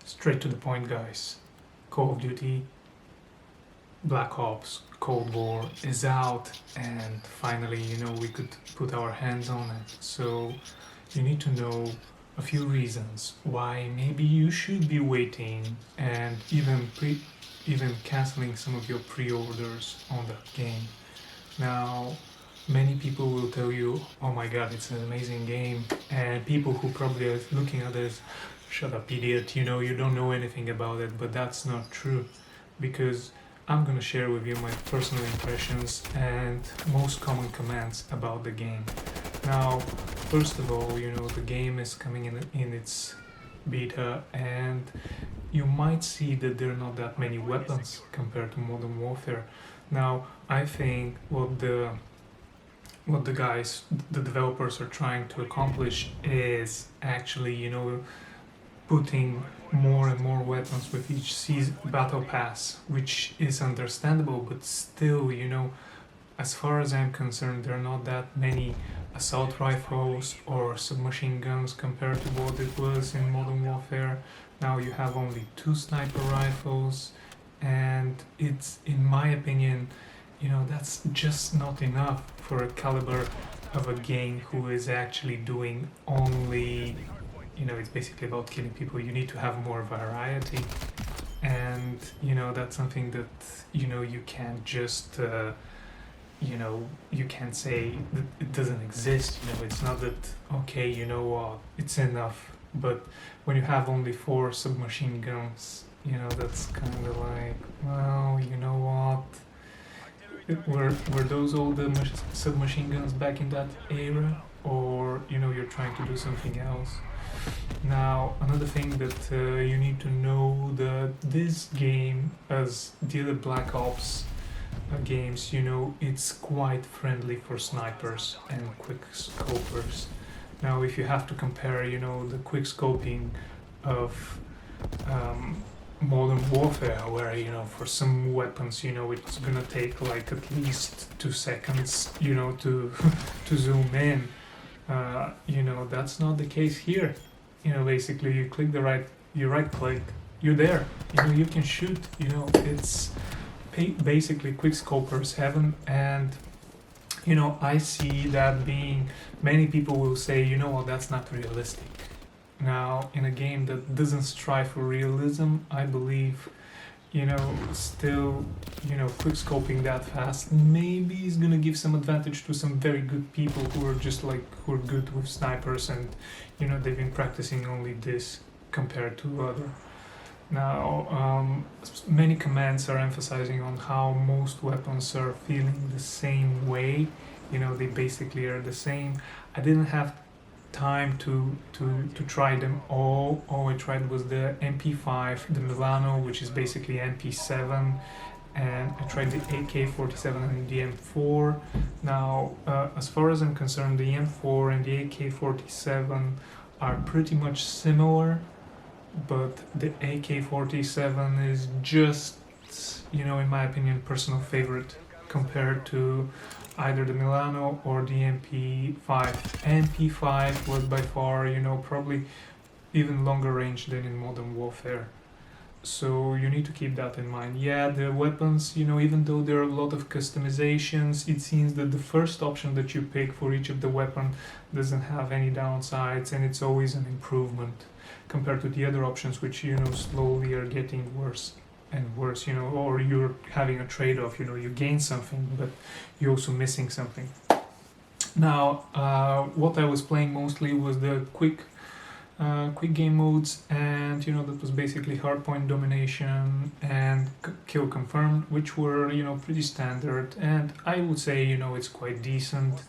Straight to the point, guys. Call of Duty Black Ops Cold War is out, and finally, we could put our hands on it. So, you need to know a few reasons why maybe you should be waiting and even canceling some of your pre-orders on that game. Now, many people will tell you, "Oh my God, it's an amazing game," and people who probably are looking at this, "Shut up, idiot! You don't know anything about it." But that's not true, because I'm gonna share with you my personal impressions and most common comments about the game. Now, first of all, the game is coming in its beta, and you might see that there are not that many weapons compared to Modern Warfare. Now, I think what the guys, the developers, are trying to accomplish is actually, putting more and more weapons with each battle pass, which is understandable, but still, as far as I'm concerned, there are not that many assault rifles or submachine guns compared to what it was in Modern Warfare. Now you have only 2 sniper rifles, and it's, in my opinion, that's just not enough for a caliber of a game who is actually doing only, it's basically about killing people. You need to have more variety, and that's something that you can't just you can't say that it doesn't exist. It's not that, okay, it's enough. But when you have only 4 submachine guns, that's kind of like, well, you know what? Were those all the submachine guns back in that era, or you're trying to do something else? Now, another thing that you need to know, that this game, as the other Black Ops games, it's quite friendly for snipers and quick scopers. Now, if you have to compare, the quick scoping of Modern Warfare, where for some weapons, it's gonna take like at least 2 seconds, to to zoom in. That's not the case here. Basically, you right click, you're there. You can shoot. It's basically quick scopers heaven, and I see that being, many people will say, well, that's not realistic. Now, in a game that doesn't strive for realism, I believe, still, quick scoping that fast maybe is gonna give some advantage to some very good people who are good with snipers, and they've been practicing only this compared to other. Now, many comments are emphasizing on how most weapons are feeling the same way. They basically are the same. I didn't have time to try them all. All I tried was the MP5, the Milano, which is basically MP7, and I tried the AK-47 and the M4. Now, as far as I'm concerned, the M4 and the AK-47 are pretty much similar, but the AK-47 is just, in my opinion, personal favorite compared to either the Milano or the MP5. MP5 was by far, probably even longer range than in Modern Warfare. So you need to keep that in mind. Yeah, the weapons, even though there are a lot of customizations, it seems that the first option that you pick for each of the weapon doesn't have any downsides, and it's always an improvement compared to the other options, which, slowly are getting worse and worse, or you're having a trade-off, you gain something, but you're also missing something. Now, what I was playing mostly was the quick game modes, and that was basically hardpoint domination and kill confirmed, which were pretty standard, and I would say it's quite decent.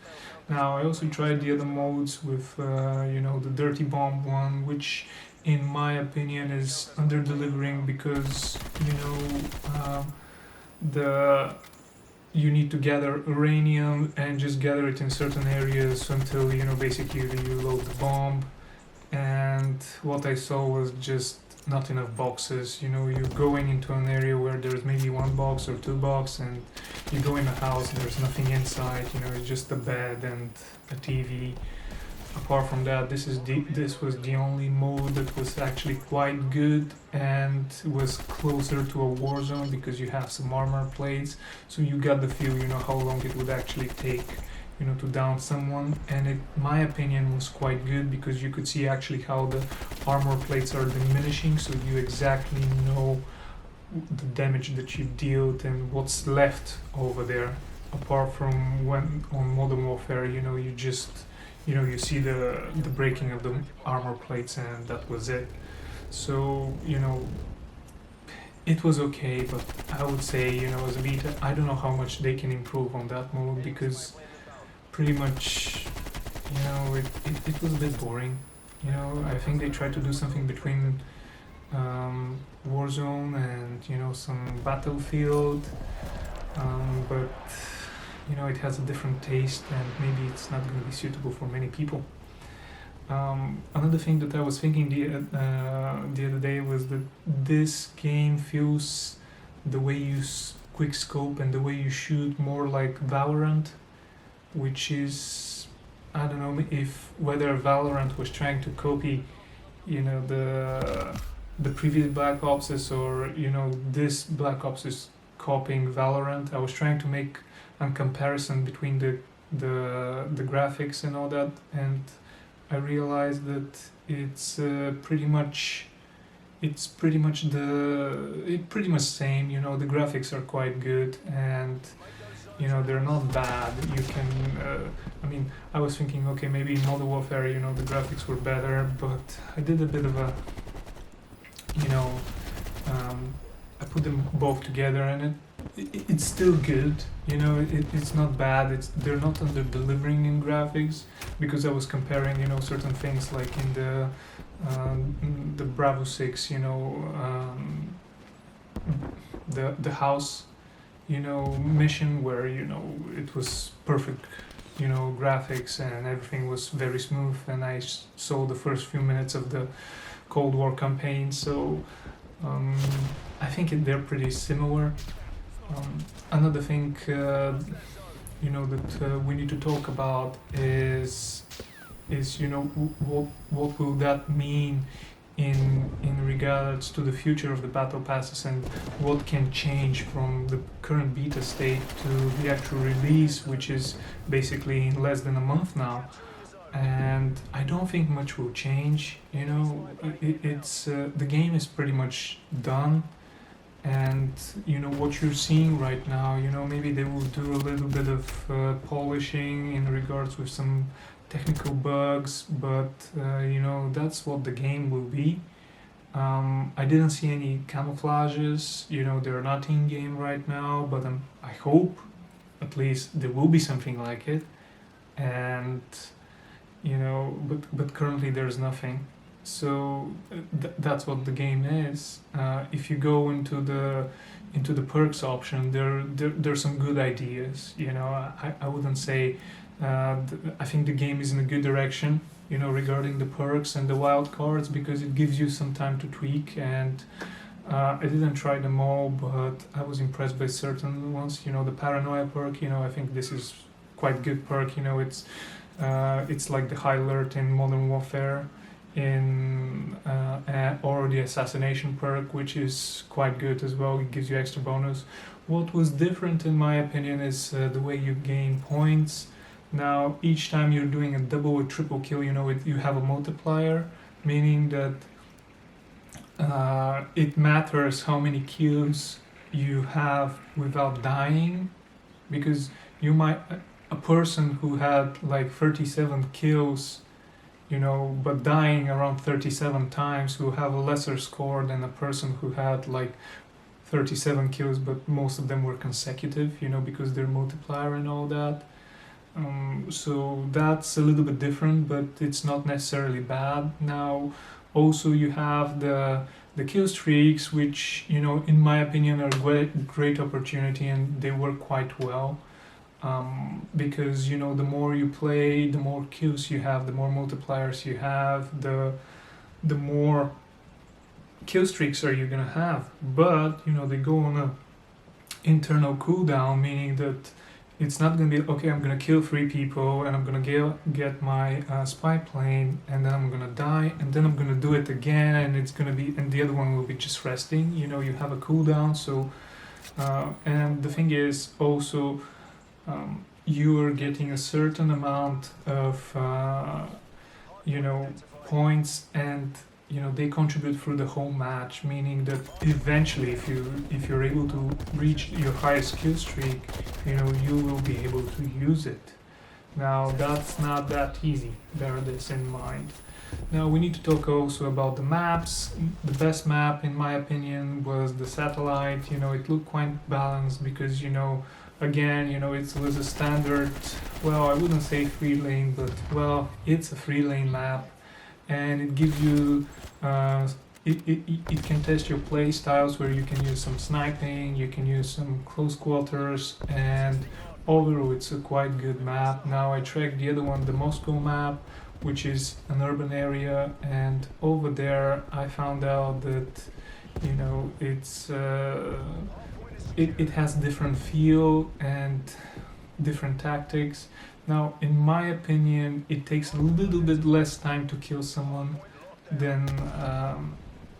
Now, I also tried the other modes with the Dirty Bomb one, which in my opinion is under delivering, because you need to gather uranium and just gather it in certain areas until basically you load the bomb. And what I saw was just not enough boxes. You're going into an area where there's maybe 1 box or 2 boxes, and you go in a house and there's nothing inside. It's just a bed and a TV. apart from that, this was the only mode that was actually quite good and was closer to a war zone because you have some armor plates, so you got the feel, how long it would actually take, to down someone. And it, my opinion, was quite good because you could see actually how the armor plates are diminishing, so you exactly know the damage that you dealt and what's left over there. Apart from when on Modern Warfare, you just you see the breaking of the armor plates and that was it. So it was okay, but I would say as a beta, I don't know how much they can improve on that mode because pretty much it was a bit boring. I think they tried to do something between Warzone and some Battlefield, but it has a different taste and maybe it's not going to be suitable for many people. Another thing that I was thinking the other day was that this game feels the way you quick scope and the way you shoot more like Valorant, which is, I don't know if whether Valorant was trying to copy the previous Black Opses or this Black Ops is copying Valorant. I was trying to make a comparison between the graphics and all that, and I realized that it's pretty much same. The graphics are quite good and they're not bad. You can I was thinking, okay, maybe in Modern Warfare the graphics were better, but I did a bit of a I put them both together and it's still good. It's not bad. They're not under delivering in graphics because I was comparing certain things like in the Bravo 6 the house mission where it was perfect graphics and everything was very smooth, and I saw the first few minutes of the Cold War campaign, so I think they're pretty similar. Another thing that we need to talk about is what will that mean in regards to the future of the battle passes and what can change from the current beta state to the actual release, which is basically in less than a month now. And I don't think much will change. It's the game is pretty much done, and what you're seeing right now. Maybe they will do a little bit of polishing in regards with some technical bugs, but that's what the game will be. I didn't see any camouflages. They're not in game right now, but I hope at least there will be something like it. And but currently there's nothing. So that's what the game is. If you go into the perks option, there's some good ideas. I wouldn't say. I think the game is in a good direction. Regarding the perks and the wild cards, because it gives you some time to tweak. And I didn't try them all, but I was impressed by certain ones. The paranoia perk. I think this is quite good perk. It's like the high alert in Modern Warfare, or the assassination perk, which is quite good as well. It gives you extra bonus. What was different in my opinion is the way you gain points. Now each time you're doing a double or triple kill, you have a multiplier, meaning that it matters how many kills you have without dying, because you might a person who had like 37 kills, but dying around 37 times, will have a lesser score than a person who had like 37 kills, but most of them were consecutive, because they're multiplier and all that. So that's a little bit different, but it's not necessarily bad. Now, also you have the kill streaks, which in my opinion are great opportunity, and they work quite well. Because the more you play, the more kills you have, the more multipliers you have, the more kill streaks are you gonna have. But they go on a internal cooldown, meaning that It's not gonna be okay. I'm gonna kill 3 people and I'm gonna get my spy plane and then I'm gonna die and then I'm gonna do it again and it's gonna be and the other one will be just resting. You know, you have a cooldown. So and the thing is also you are getting a certain amount of you know points and you know they contribute through the whole match, meaning that eventually if you're able to reach your highest kill streak, you know you will be able to use it. Now that's not that easy, bear this in mind. Now we need to talk also about the maps. The best map in my opinion was the satellite. You know, it looked quite balanced because you know again, you know, it was a standard, well, I wouldn't say 3 lane, but well, it's a 3 lane map and it gives you it can test your play styles where you can use some sniping, you can use some close quarters, and overall it's a quite good map. Now I tracked the other one, the Moscow map, which is an urban area, and over there I found out that you know it has different feel and different tactics. Now, in my opinion, it takes a little bit less time to kill someone than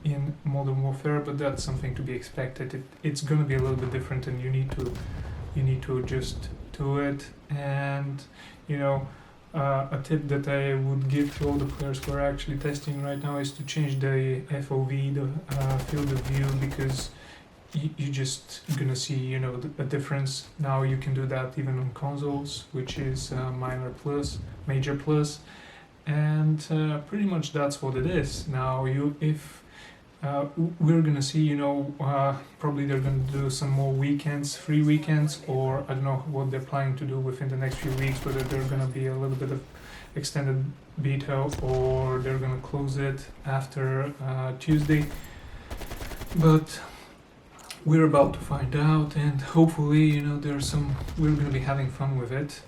in Modern Warfare, but that's something to be expected. It's going to be a little bit different, and you need to adjust to it. And you know, a tip that I would give to all the players who are actually testing right now is to change the FOV, the field of view, because you just gonna see you know a difference. Now you can do that even on consoles, which is major plus, and pretty much that's what it is. Now if we're gonna see you know probably they're gonna do some more weekends, free weekends, or I don't know what they're planning to do within the next few weeks, whether they're gonna be a little bit of extended beta or they're gonna close it after Tuesday, but we're about to find out, and hopefully, you know, we're going to be having fun with it.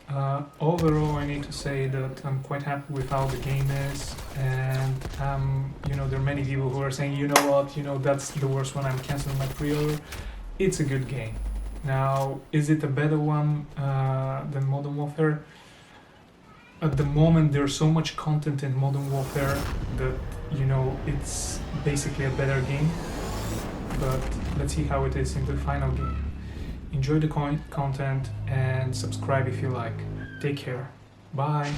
Overall, I need to say that I'm quite happy with how the game is, and you know, there are many people who are saying, you know what, you know, that's the worst one, I'm canceling my pre-order. It's a good game. Now, is it a better one than Modern Warfare? At the moment, there's so much content in Modern Warfare that, you know, it's basically a better game. But let's see how it is in the final game. Enjoy the content and subscribe if you like. Take care. Bye.